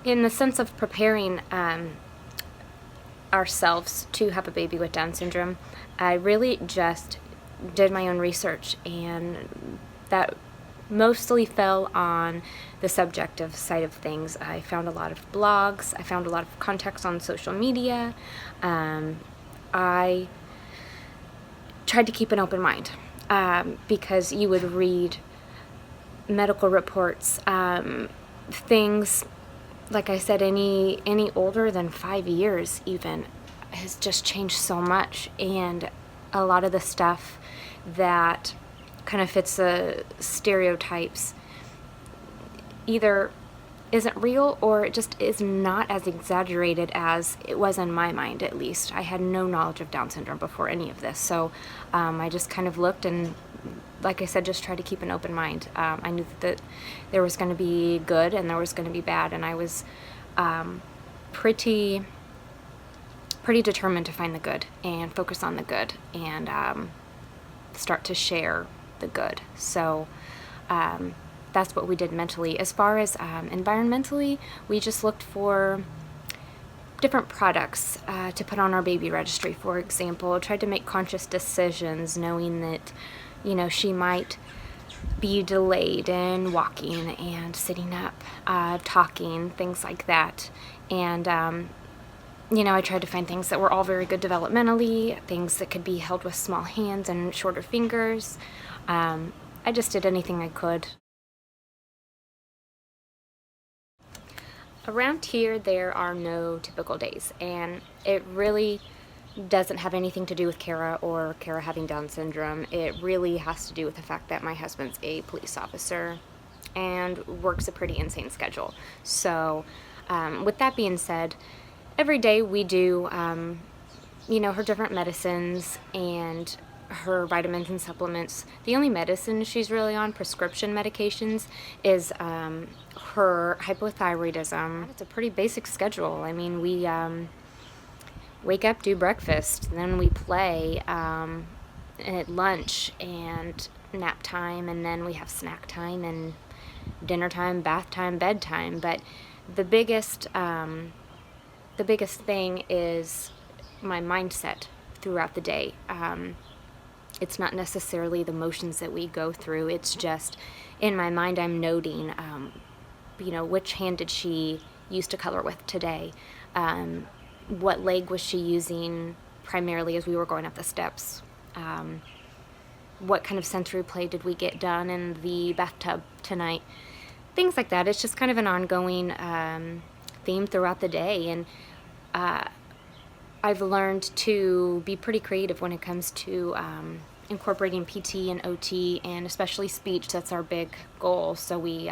In the sense of preparing ourselves to have a baby with Down syndrome, I really just did my own research, and that mostly fell on the subjective side of things. I found a lot of blogs, I found a lot of context on social media. I tried to keep an open mind because you would read medical reports, things, like I said, any older than 5 years even has just changed so much, and a lot of the stuff that kind of fits the stereotypes either isn't real or it just is not as exaggerated as it was in my mind. At least I had no knowledge of Down syndrome before any of this, so I just kind of looked and, like I said, just try to keep an open mind. I knew that there was going to be good and there was going to be bad, and I was pretty determined to find the good and focus on the good and start to share the good. So that's what we did mentally. As far as environmentally, we just looked for different products to put on our baby registry. For example, tried to make conscious decisions knowing that, you know, she might be delayed in walking and sitting up, talking, things like that. And you know, I tried to find things that were all very good developmentally, things that could be held with small hands and shorter fingers. I just did anything I could. Around here, there are no typical days, and it really doesn't have anything to do with Kara or Kara having Down syndrome. It really has to do with the fact that my husband's a police officer and works a pretty insane schedule. So with that being said, every day we do, you know, her different medicines and her vitamins and supplements. The only medicine she's really on, prescription medications, is her hypothyroidism. It's a pretty basic schedule. I mean, we wake up, do breakfast, then we play at lunch and nap time, and then we have snack time and dinner time, bath time, bedtime. But the biggest thing is my mindset throughout the day. It's not necessarily the motions that we go through. It's just in my mind I'm noting, you know, which hand did she use to color with today? What leg was she using primarily as we were going up the steps? What kind of sensory play did we get done in the bathtub tonight? Things like that. It's just kind of an ongoing theme throughout the day, and I've learned to be pretty creative when it comes to incorporating PT and OT, and especially speech. That's our big goal, so we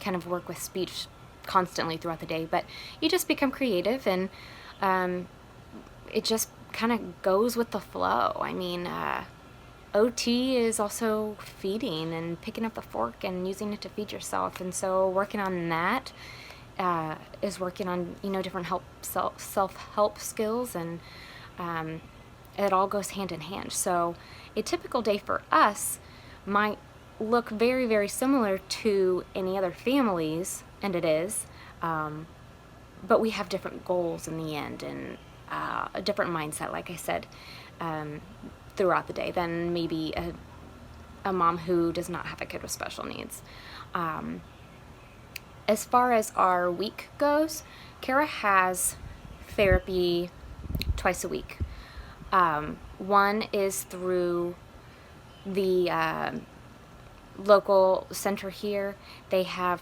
kind of work with speech constantly throughout the day. But you just become creative, and it just kind of goes with the flow. I mean, OT is also feeding and picking up the fork and using it to feed yourself, and so working on that is working on, you know, different self-help skills, and it all goes hand in hand. So a typical day for us might look very, very similar to any other families, and it is, but we have different goals in the end, and a different mindset, like I said, throughout the day than maybe a mom who does not have a kid with special needs. As far as our week goes, Kara has therapy twice a week. One is through the local center here. They have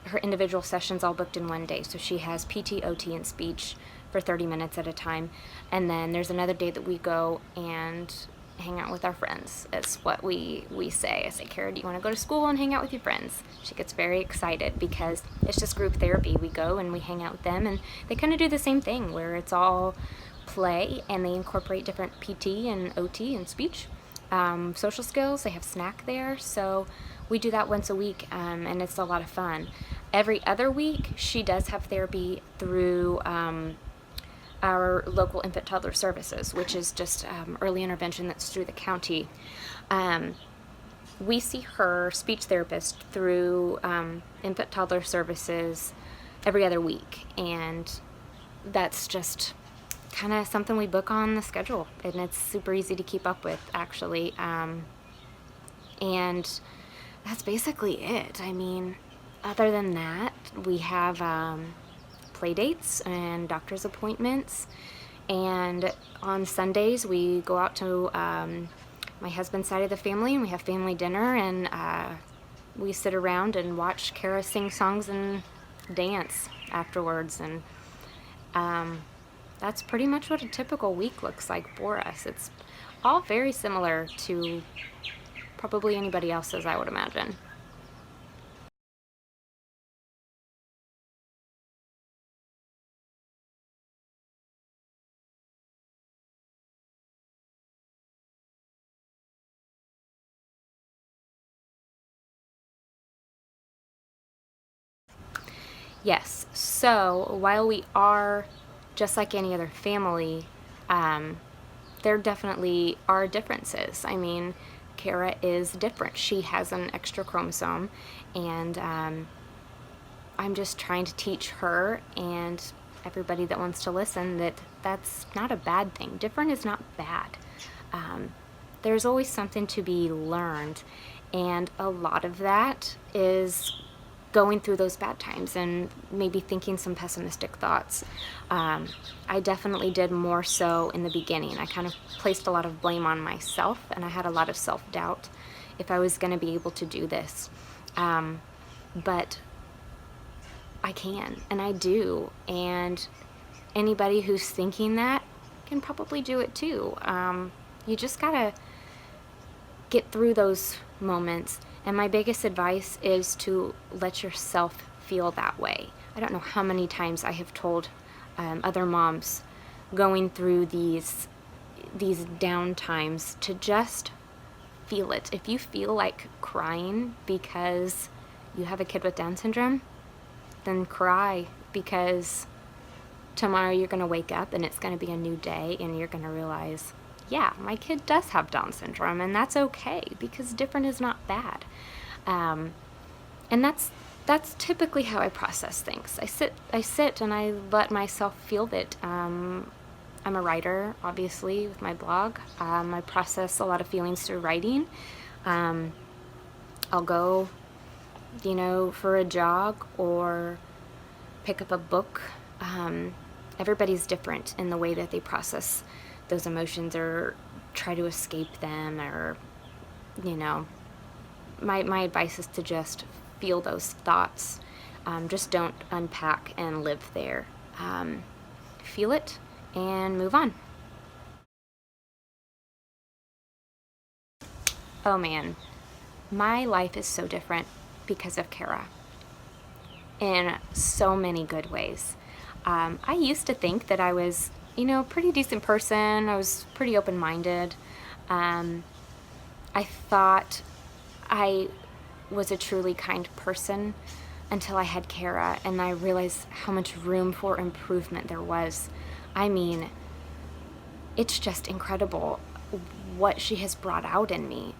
her individual sessions all booked in one day. So she has PT, OT, and speech for 30 minutes at a time. And then there's another day that we go and hang out with our friends. That's what we say. I say, Kara, do you want to go to school and hang out with your friends? She gets very excited because it's just group therapy. We go and we hang out with them, and they kind of do the same thing where it's all play, and they incorporate different PT and OT and speech, social skills. They have snack there, so we do that once a week, and it's a lot of fun. Every other week she does have therapy through our local infant toddler services, which is just early intervention that's through the county. We see her speech therapist through infant toddler services every other week, and that's just kind of something we book on the schedule, and it's super easy to keep up with, actually. And that's basically it. I mean, other than that, we have play dates and doctor's appointments, and on Sundays we go out to my husband's side of the family, and we have family dinner, and we sit around and watch Kara sing songs and dance afterwards. And that's pretty much what a typical week looks like for us. It's all very similar to probably anybody else's, I would imagine. Yes, so while we are just like any other family, um, there definitely are differences. I mean, Kara is different. She has an extra chromosome, and I'm just trying to teach her and everybody that wants to listen that that's not a bad thing. Different is not bad. Um, there's always something to be learned, and a lot of that is going through those bad times and maybe thinking some pessimistic thoughts. I definitely did more so in the beginning. I kind of placed a lot of blame on myself, and I had a lot of self-doubt if I was going to be able to do this. But I can, and I do, and anybody who's thinking that can probably do it too. You just gotta get through those moments, and my biggest advice is to let yourself feel that way. I don't know how many times I have told other moms going through these down times to just feel it. If you feel like crying because you have a kid with Down syndrome, then cry, because tomorrow you're going to wake up and it's going to be a new day, and you're going to realize, yeah, my kid does have Down syndrome, and that's okay, because different is not bad. And that's typically how I process things. I sit and I let myself feel it. I'm a writer, obviously, with my blog. I process a lot of feelings through writing. I'll go, for a jog or pick up a book. Everybody's different in the way that they process those emotions or try to escape them, or, my advice is to just feel those thoughts. Just don't unpack and live there. Feel it and move on. Oh man, my life is so different because of Kara in so many good ways. I used to think that I was, a pretty decent person. I was pretty open-minded. I thought I was a truly kind person until I had Kara, and I realized how much room for improvement there was. I mean, it's just incredible what she has brought out in me.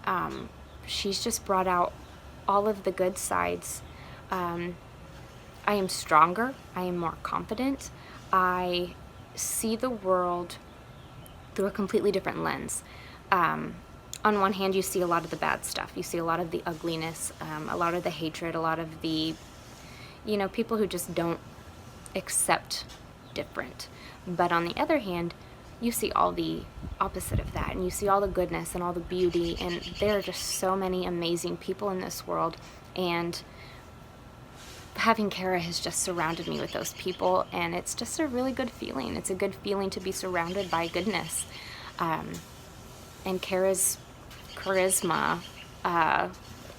She's just brought out all of the good sides. I am stronger. I am more confident. I see the world through a completely different lens. On one hand, you see a lot of the bad stuff. You see a lot of the ugliness, a lot of the hatred, a lot of the, people who just don't accept different. But on the other hand, you see all the opposite of that, and you see all the goodness and all the beauty, and there are just so many amazing people in this world, and having Kara has just surrounded me with those people, and it's just a really good feeling. It's a good feeling to be surrounded by goodness. And Kara's charisma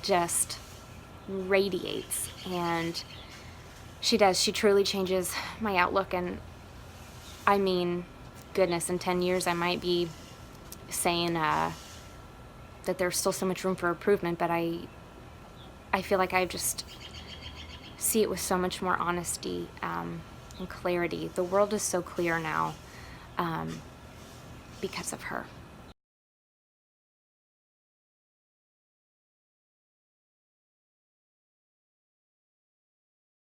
just radiates, and she does. She truly changes my outlook, and I mean, goodness, in 10 years I might be saying that there's still so much room for improvement, but I feel like I just see it with so much more honesty and clarity. The world is so clear now because of her.